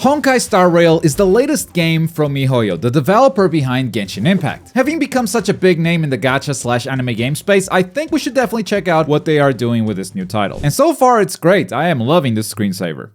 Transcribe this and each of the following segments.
Honkai Star Rail is the latest game from miHoYo, the developer behind Genshin Impact. Having become such a big name in the gacha/anime game space, I think we should definitely check out what they are doing with this new title. And so far it's great, I am loving this screensaver.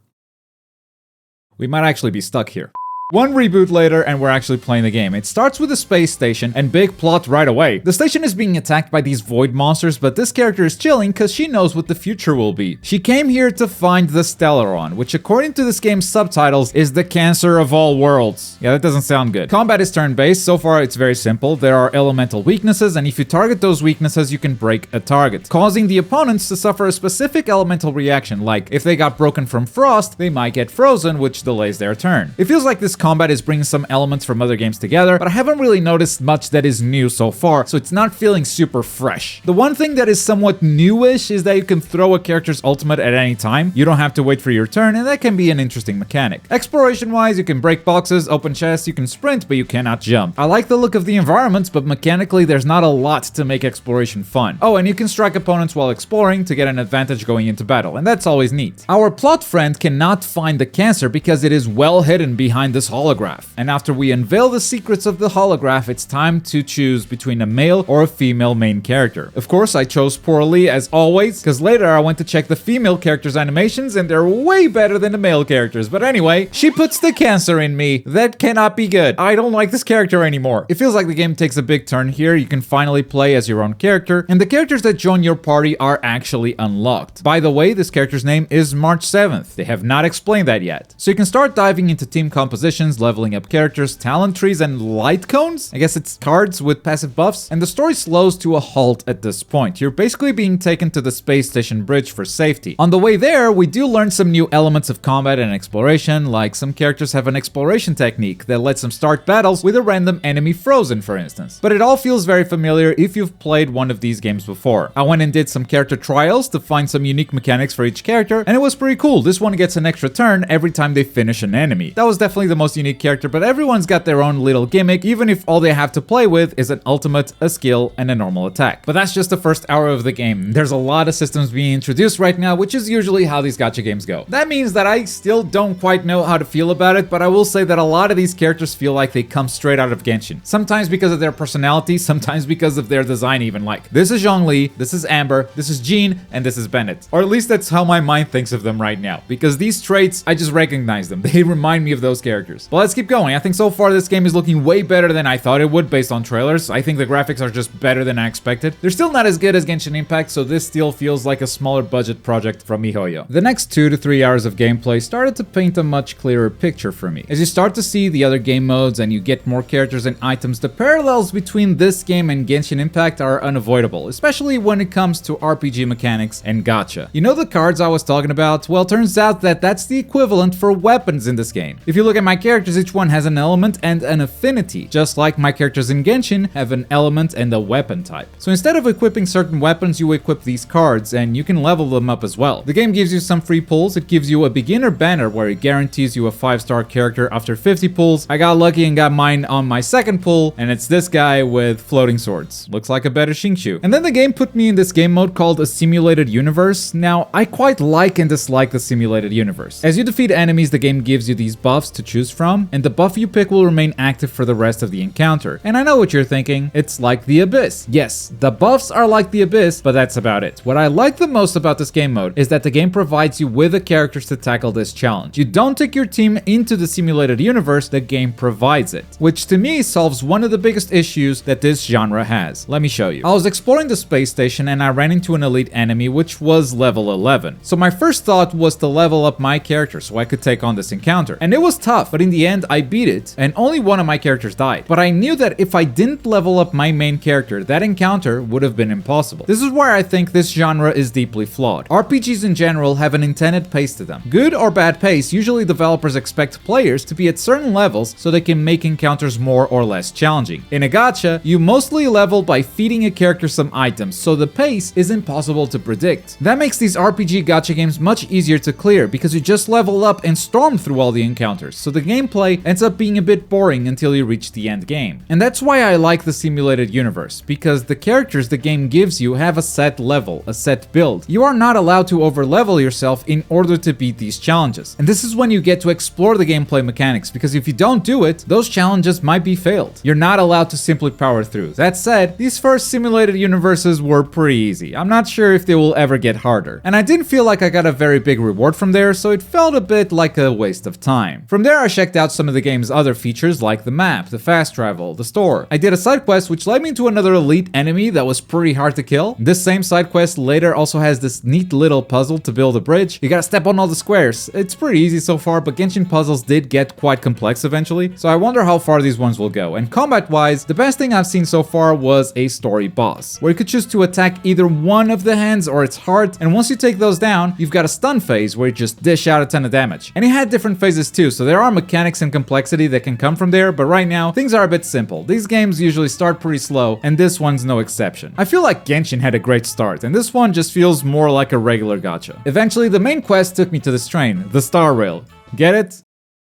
We might actually be stuck here. One reboot later and we're actually playing the game. It starts with a space station and big plot right away. The station is being attacked by these void monsters, but this character is chilling because she knows what the future will be. She came here to find the Stellaron, which according to this game's subtitles is the cancer of all worlds. Yeah, that doesn't sound good. Combat is turn-based. So far it's very simple. There are elemental weaknesses, and if you target those weaknesses you can break a target, causing the opponents to suffer a specific elemental reaction. Like if they got broken from frost, they might get frozen, which delays their turn. It feels like this combat is bringing some elements from other games together, but I haven't really noticed much that is new so far, so it's not feeling super fresh. The one thing that is somewhat newish is that you can throw a character's ultimate at any time. You don't have to wait for your turn, and that can be an interesting mechanic. Exploration-wise, you can break boxes, open chests, you can sprint, but you cannot jump. I like the look of the environments, but mechanically there's not a lot to make exploration fun. Oh, and you can strike opponents while exploring to get an advantage going into battle, and that's always neat. Our plot friend cannot find the cancer because it is well hidden behind this holograph. And after we unveil the secrets of the holograph, it's time to choose between a male or a female main character. Of course, I chose poorly as always, because later I went to check the female characters' animations and they're way better than the male characters. But anyway, she puts the cancer in me. That cannot be good. I don't like this character anymore. It feels like the game takes a big turn here. You can finally play as your own character, and the characters that join your party are actually unlocked. By the way, this character's name is March 7th. They have not explained that yet. So you can start diving into team compositions, leveling up characters, talent trees, and light cones? I guess it's cards with passive buffs. And the story slows to a halt at this point. You're basically being taken to the space station bridge for safety. On the way there, we do learn some new elements of combat and exploration, like some characters have an exploration technique that lets them start battles with a random enemy frozen, for instance. But it all feels very familiar if you've played one of these games before. I went and did some character trials to find some unique mechanics for each character, and it was pretty cool. This one gets an extra turn every time they finish an enemy. That was definitely the most unique character, but everyone's got their own little gimmick, even if all they have to play with is an ultimate, a skill, and a normal attack. But that's just the first hour of the game. There's a lot of systems being introduced right now, which is usually how these gacha games go. That means that I still don't quite know how to feel about it, but I will say that a lot of these characters feel like they come straight out of Genshin. Sometimes because of their personality, sometimes because of their design even. Like, this is Zhongli, this is Amber, this is Jean, and this is Bennett. Or at least that's how my mind thinks of them right now. Because these traits, I just recognize them. They remind me of those characters. But let's keep going. I think so far this game is looking way better than I thought it would based on trailers. I think the graphics are just better than I expected. They're still not as good as Genshin Impact, so this still feels like a smaller budget project from miHoYo. The next 2 to 3 hours of gameplay started to paint a much clearer picture for me. As you start to see the other game modes and you get more characters and items, the parallels between this game and Genshin Impact are unavoidable, especially when it comes to RPG mechanics and gacha. You know the cards I was talking about? Well, turns out that that's the equivalent for weapons in this game. If you look at my characters, each one has an element and an affinity, just like my characters in Genshin have an element and a weapon type. So instead of equipping certain weapons, you equip these cards and you can level them up as well. The game gives you some free pulls. It gives you a beginner banner where it guarantees you a 5-star character after 50 pulls. I got lucky and got mine on my second pull, and it's this guy with floating swords. Looks like a better Xingqiu. And then the game put me in this game mode called a simulated universe. Now, I quite like and dislike the simulated universe. As you defeat enemies, the game gives you these buffs to choose from, and the buff you pick will remain active for the rest of the encounter. And I know what you're thinking, it's like the Abyss. Yes, the buffs are like the Abyss, but that's about it. What I like the most about this game mode is that the game provides you with the characters to tackle this challenge. You don't take your team into the simulated universe, the game provides it. Which to me solves one of the biggest issues that this genre has. Let me show you. I was exploring the space station and I ran into an elite enemy which was level 11. So my first thought was to level up my character so I could take on this encounter. And it was tough, but in the end I beat it, and only one of my characters died. But I knew that if I didn't level up my main character, that encounter would have been impossible. This is where I think this genre is deeply flawed. RPGs in general have an intended pace to them. Good or bad pace, usually developers expect players to be at certain levels so they can make encounters more or less challenging. In a gacha, you mostly level by feeding a character some items, so the pace is impossible to predict. That makes these RPG gacha games much easier to clear because you just level up and storm through all the encounters, so the gameplay ends up being a bit boring until you reach the end game. And that's why I like the simulated universe, because the characters the game gives you have a set level, a set build. You are not allowed to overlevel yourself in order to beat these challenges. And this is when you get to explore the gameplay mechanics, because if you don't do it, those challenges might be failed. You're not allowed to simply power through. That said, these first simulated universes were pretty easy. I'm not sure if they will ever get harder. And I didn't feel like I got a very big reward from there, so it felt a bit like a waste of time. From there, I checked out some of the game's other features like the map, the fast travel, the store. I did a side quest which led me to another elite enemy that was pretty hard to kill. This same side quest later also has this neat little puzzle to build a bridge. You gotta step on all the squares. It's pretty easy so far, but Genshin puzzles did get quite complex eventually, so I wonder how far these ones will go. And combat-wise, the best thing I've seen so far was a story boss, where you could choose to attack either one of the hands or its heart, and once you take those down, you've got a stun phase where you just dish out a ton of damage. And it had different phases too, so there are mechanics and complexity that can come from there, but right now, things are a bit simple. These games usually start pretty slow, and this one's no exception. I feel like Genshin had a great start, and this one just feels more like a regular gacha. Eventually, the main quest took me to this train, the Star Rail. Get it?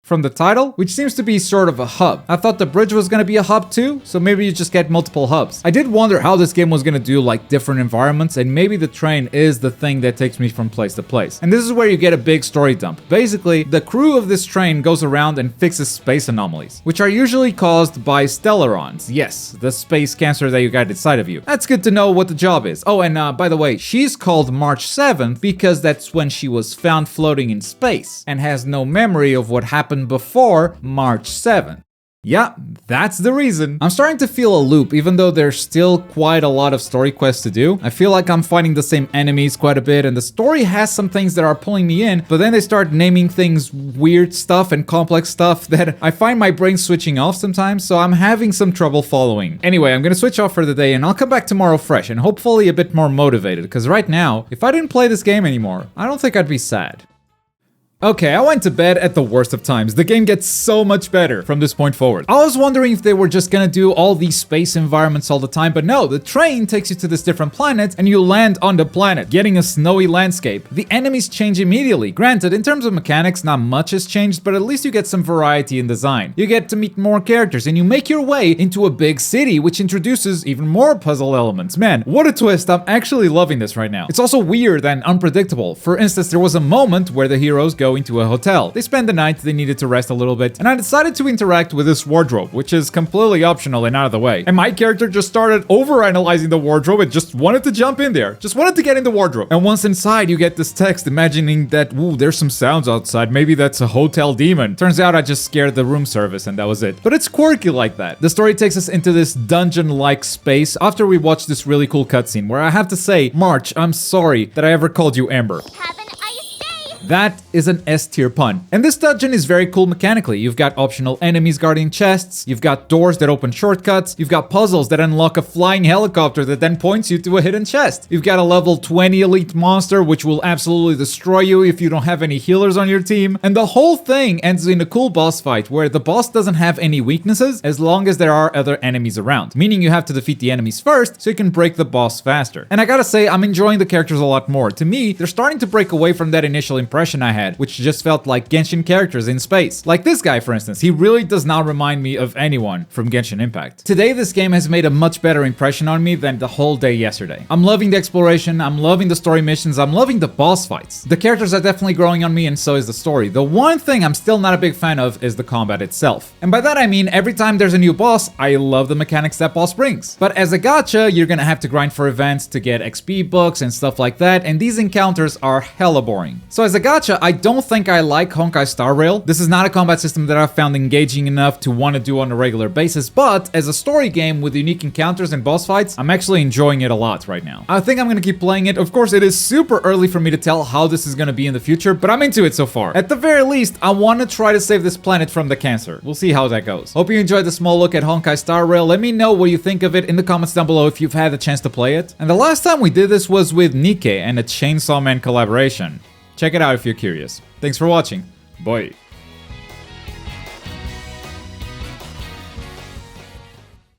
From the title, which seems to be sort of a hub. I thought the bridge was gonna be a hub too, so maybe you just get multiple hubs. I did wonder how this game was gonna do like different environments, and maybe the train is the thing that takes me from place to place. And this is where you get a big story dump. Basically, the crew of this train goes around and fixes space anomalies, which are usually caused by stellarons. Yes, the space cancer that you got inside of you. That's good to know what the job is. Oh, and by the way, she's called March 7th because that's when she was found floating in space and has no memory of what happened before March 7th. Yeah, that's the reason. I'm starting to feel a loop, even though there's still quite a lot of story quests to do. I feel like I'm fighting the same enemies quite a bit, and the story has some things that are pulling me in, but then they start naming things weird stuff and complex stuff that I find my brain switching off sometimes, so I'm having some trouble following. Anyway, I'm gonna switch off for the day, and I'll come back tomorrow fresh, and hopefully a bit more motivated, because right now, if I didn't play this game anymore, I don't think I'd be sad. Okay, I went to bed at the worst of times. The game gets so much better from this point forward. I was wondering if they were just gonna do all these space environments all the time, but no, the train takes you to this different planet and you land on the planet, getting a snowy landscape. The enemies change immediately. Granted, in terms of mechanics, not much has changed, but at least you get some variety in design. You get to meet more characters and you make your way into a big city, which introduces even more puzzle elements. Man, what a twist. I'm actually loving this right now. It's also weird and unpredictable. For instance, there was a moment where the heroes go into a hotel. They spend the night, they needed to rest a little bit, and I decided to interact with this wardrobe, which is completely optional and out of the way. And my character just started overanalyzing the wardrobe and just wanted to jump in there. Just wanted to get in the wardrobe. And once inside, you get this text imagining that, ooh, there's some sounds outside. Maybe that's a hotel demon. Turns out I just scared the room service and that was it. But it's quirky like that. The story takes us into this dungeon-like space after we watch this really cool cutscene where I have to say, March, I'm sorry that I ever called you Amber. That is an S-tier pun. And this dungeon is very cool mechanically. You've got optional enemies guarding chests, you've got doors that open shortcuts, you've got puzzles that unlock a flying helicopter that then points you to a hidden chest. You've got a level 20 elite monster which will absolutely destroy you if you don't have any healers on your team. And the whole thing ends in a cool boss fight where the boss doesn't have any weaknesses as long as there are other enemies around. Meaning you have to defeat the enemies first so you can break the boss faster. And I gotta say, I'm enjoying the characters a lot more. To me, they're starting to break away from that initial impression I had, which just felt like Genshin characters in space. Like this guy, for instance, he really does not remind me of anyone from Genshin Impact. Today, this game has made a much better impression on me than the whole day yesterday. I'm loving the exploration, I'm loving the story missions, I'm loving the boss fights. The characters are definitely growing on me and so is the story. The one thing I'm still not a big fan of is the combat itself. And by that I mean, every time there's a new boss, I love the mechanics that boss brings. But as a gacha, you're gonna have to grind for events to get XP books and stuff like that, and these encounters are hella boring. So as a gacha, I don't think I like Honkai Star Rail. This is not a combat system that I've found engaging enough to want to do on a regular basis, but as a story game with unique encounters and boss fights, I'm actually enjoying it a lot right now. I think I'm gonna keep playing it. Of course, it is super early for me to tell how this is gonna be in the future, but I'm into it so far. At the very least, I want to try to save this planet from the cancer. We'll see how that goes. Hope you enjoyed the small look at Honkai Star Rail. Let me know what you think of it in the comments down below if you've had the chance to play it. And the last time we did this was with Nikke and a Chainsaw Man collaboration. Check it out if you're curious. Thanks for watching. Bye.